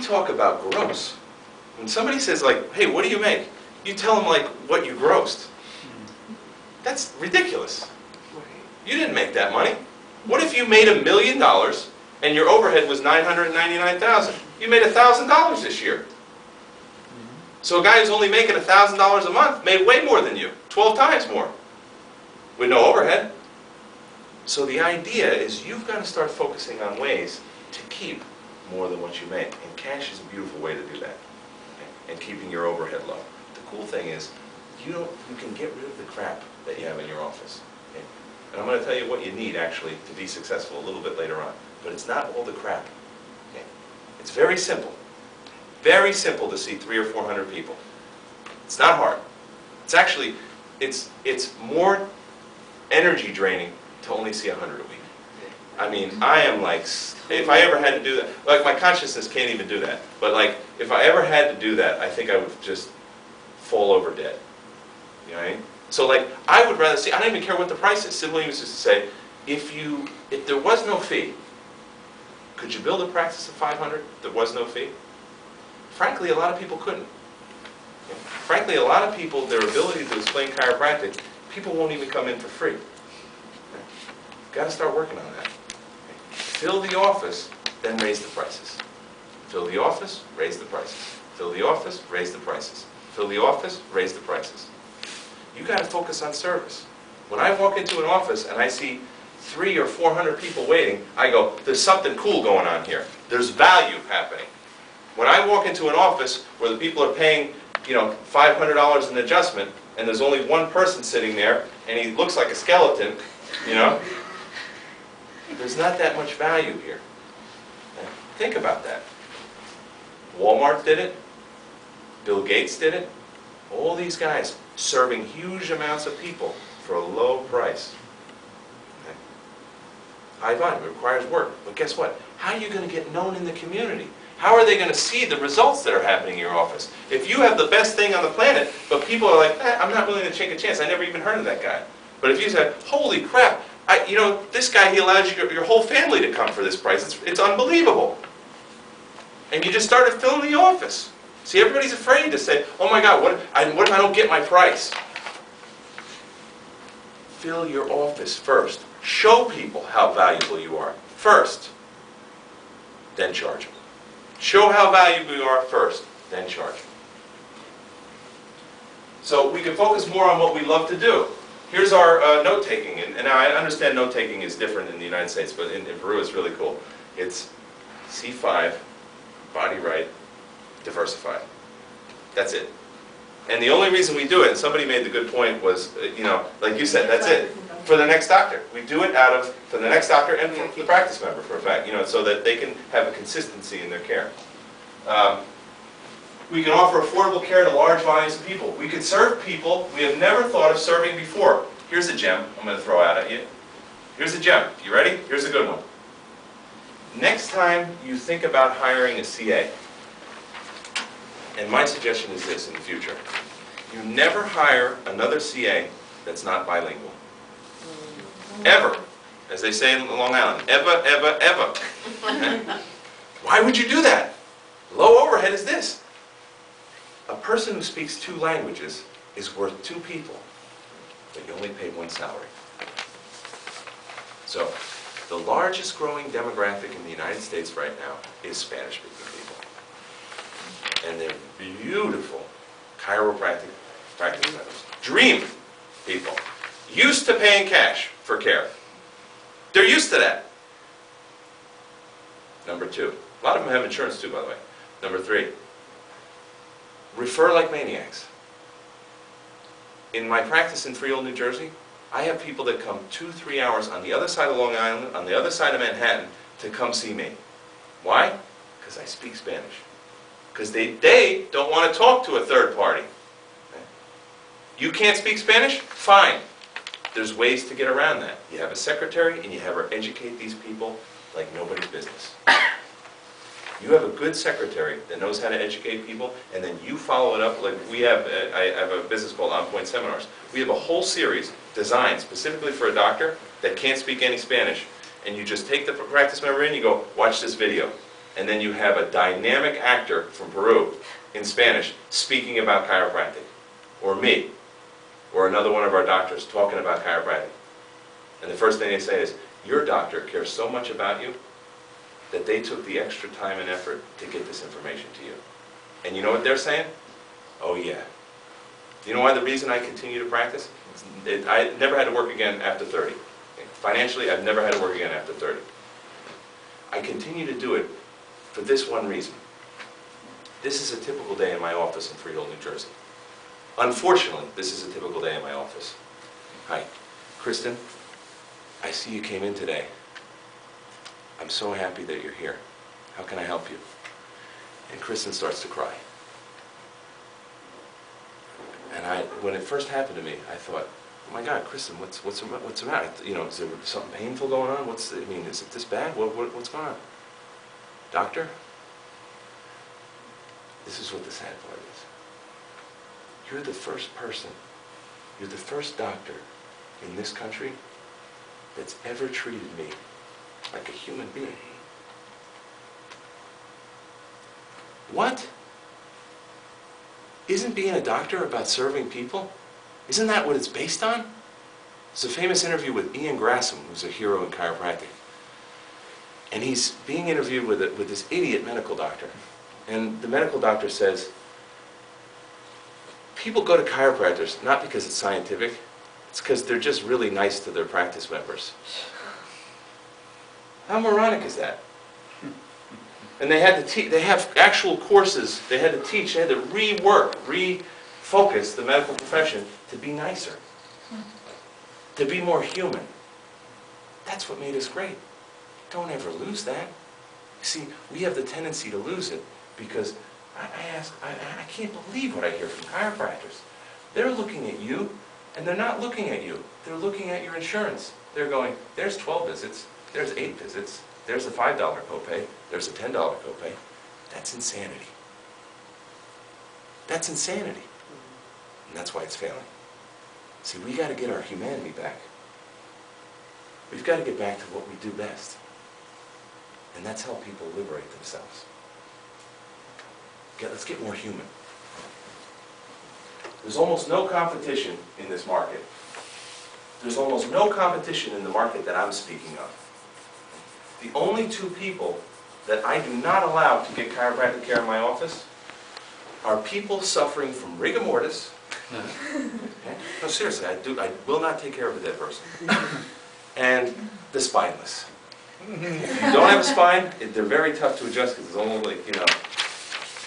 talk about gross, when somebody says like, hey, what do you make? You tell them like what you grossed. That's ridiculous. You didn't make that money. What if you made $1 million and your overhead was $999,000? You made $1,000 this year. So a guy who's only making $1,000 a month made way more than you, 12 times more, with no overhead. So the idea is you've got to start focusing on ways to keep more than what you make. And cash is a beautiful way to do that. Okay? And keeping your overhead low. The cool thing is you can get rid of the crap that you have in your office. Okay? And I'm going to tell you what you need actually to be successful a little bit later on. But it's not all the crap. Okay? It's very simple. Very simple to see 300 or 400 people. It's not hard. It's actually, it's more energy draining to only see 100 a week. I mean, I am like, if I ever had to do that, like my consciousness can't even do that. But like, if I ever had to do that, I think I would just fall over dead. You know what I mean? So like, I would rather see, I don't even care what the price is. Sid Williams used to say, if there was no fee, could you build a practice of 500 if there was no fee? Frankly, a lot of people couldn't. Frankly, a lot of people, their ability to explain chiropractic, people won't even come in for free. You've got to start working on that. Fill the office, then raise the prices. Fill the office, raise the prices. Fill the office, raise the prices. Fill the office, raise the prices. You've got to focus on service. When I walk into an office and I see 300 or 400 people waiting, I go, there's something cool going on here. There's value happening. When I walk into an office where the people are paying, $500 an adjustment, and there's only one person sitting there, and he looks like a skeleton, there's not that much value here. Think about that. Walmart did it. Bill Gates did it. All these guys serving huge amounts of people for a low price. Okay. High volume, it requires work. But guess what? How are you going to get known in the community? How are they going to see the results that are happening in your office? If you have the best thing on the planet, but people are like, I'm not willing to take a chance. I never even heard of that guy. But if you said, holy crap, this guy, he allows your whole family to come for this price. It's unbelievable. And you just started filling the office. See, everybody's afraid to say, oh my God, what if I don't get my price? Fill your office first. Show people how valuable you are first, then charge them. Show how valuable you are first, then charge them. So we can focus more on what we love to do. Here's our note-taking. And I understand note-taking is different in the United States, but in Peru it's really cool. It's C5, body right, diversify. That's it. And the only reason we do it, and somebody made the good point, was, like you said, that's it. For the next doctor. We do it for the next doctor and for the practice member, for a fact, so that they can have a consistency in their care. We can offer affordable care to large volumes of people. We can serve people we have never thought of serving before. Here's a gem I'm going to throw out at you. Here's a gem. You ready? Here's a good one. Next time you think about hiring a CA, and my suggestion is this in the future, you never hire another CA that's not bilingual. Ever. As they say in Long Island. Ever, ever, ever. Okay? Why would you do that? Low overhead is this. A person who speaks 2 languages is worth 2 people, but you only pay 1 salary. So, the largest growing demographic in the United States right now is Spanish-speaking people. And they're beautiful chiropractic practice members. Dream people. Used to paying cash for care. They're used to that. Number 2. A lot of them have insurance too, by the way. Number 3. Refer like maniacs. In my practice in Freehold, New Jersey, I have people that come 2-3 hours on the other side of Long Island, on the other side of Manhattan, to come see me. Why? Because I speak Spanish. Because they don't want to talk to a third party. Okay? You can't speak Spanish? Fine. There's ways to get around that. You have a secretary and you have her educate these people like nobody's business. You have a good secretary that knows how to educate people, and then you follow it up. Like we have, I have a business called On Point Seminars. We have a whole series designed specifically for a doctor that can't speak any Spanish. And you just take the practice member in, you go, watch this video. and then you have a dynamic actor from Peru in Spanish speaking about chiropractic, or me, or another one of our doctors talking about chiropractic. And the first thing they say is, your doctor cares so much about you that they took the extra time and effort to get this information to you. And you know what they're saying? Oh yeah. You know why the reason I continue to practice? I never had to work again after 30. Financially, I've never had to work again after 30. I continue to do it for this one reason. This is a typical day in my office in Freehold, New Jersey. Unfortunately, this is a typical day in my office. Hi, Kristen, I see you came in today. I'm so happy that you're here. How can I help you? And Kristen starts to cry. And when it first happened to me, I thought, oh my God, Kristen, what's the matter? You know, is there something painful going on? Is it this bad? What's going on? Doctor, this is what the sad part is. You're the first person, you're the first doctor in this country that's ever treated me like a human being. What? Isn't being a doctor about serving people? Isn't that what it's based on? It's a famous interview with Ian Grasham, who's a hero in chiropractic. And he's being interviewed with this idiot medical doctor. And the medical doctor says, people go to chiropractors not because it's scientific, it's because they're just really nice to their practice members. How moronic is that? And they had to they have actual courses they had to teach, they had to refocus the medical profession to be nicer, to be more human. That's what made us great. Don't ever lose that. See, we have the tendency to lose it because I can't believe what I hear from chiropractors. They're looking at you, and they're not looking at you. They're looking at your insurance. They're going, there's 12 visits, there's 8 visits, there's a $5 copay, there's a $10 copay. That's insanity. That's insanity. And that's why it's failing. See, we got to get our humanity back. We've got to get back to what we do best. And that's help people liberate themselves. Okay, let's get more human. There's almost no competition in this market. There's almost no competition in the market that I'm speaking of. The only 2 people that I do not allow to get chiropractic care in my office are people suffering from rigor mortis. Okay? No, seriously, I will not take care of a dead person. And the spineless. If you don't have a spine, they're very tough to adjust because it's only,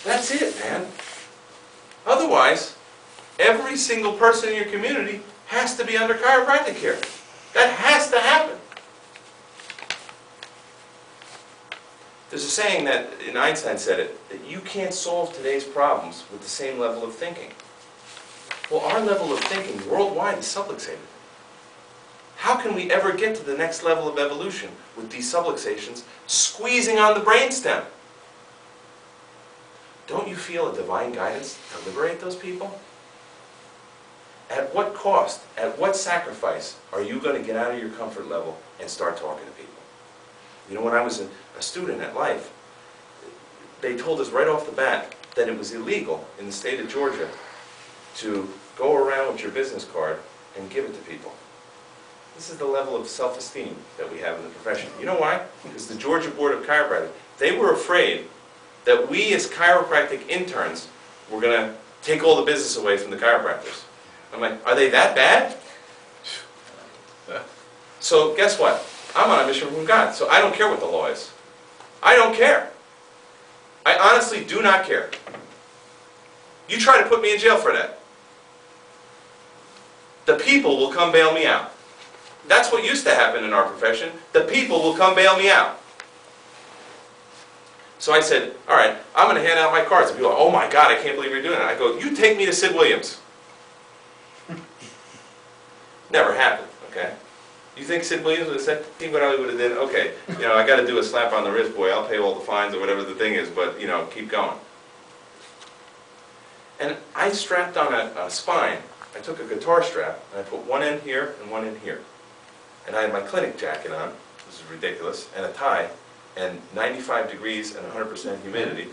that's it, man. Otherwise, every single person in your community has to be under chiropractic care. That has to happen. There's a saying that, and Einstein said it, that you can't solve today's problems with the same level of thinking. Well, our level of thinking worldwide is subluxated. How can we ever get to the next level of evolution with these subluxations squeezing on the brainstem? Don't you feel a divine guidance to liberate those people? At what cost, at what sacrifice are you going to get out of your comfort level and start talking to people? You know, when I was a student at Life, they told us right off the bat that it was illegal in the state of Georgia to go around with your business card and give it to people. This is the level of self-esteem that we have in the profession. You know why? Because the Georgia Board of Chiropractic, they were afraid that we as chiropractic interns were going to take all the business away from the chiropractors. I'm like, are they that bad? So guess what? I'm on a mission from God, so I don't care what the law is. I don't care. I honestly do not care. You try to put me in jail for that. The people will come bail me out. That's what used to happen in our profession. The people will come bail me out. So I said, all right, I'm going to hand out my cards. And people are, oh my God, I can't believe you're doing it. I go, you take me to Sid Williams. Never happened, okay? You think Sid Williams would have said, think what I would have done, okay, I got to do a slap on the wrist, boy, I'll pay all the fines or whatever the thing is, but, keep going. And I strapped on a spine. I took a guitar strap, and I put one end here and one end here. And I had my clinic jacket on, this is ridiculous, and a tie, and 95 degrees and 100% humidity,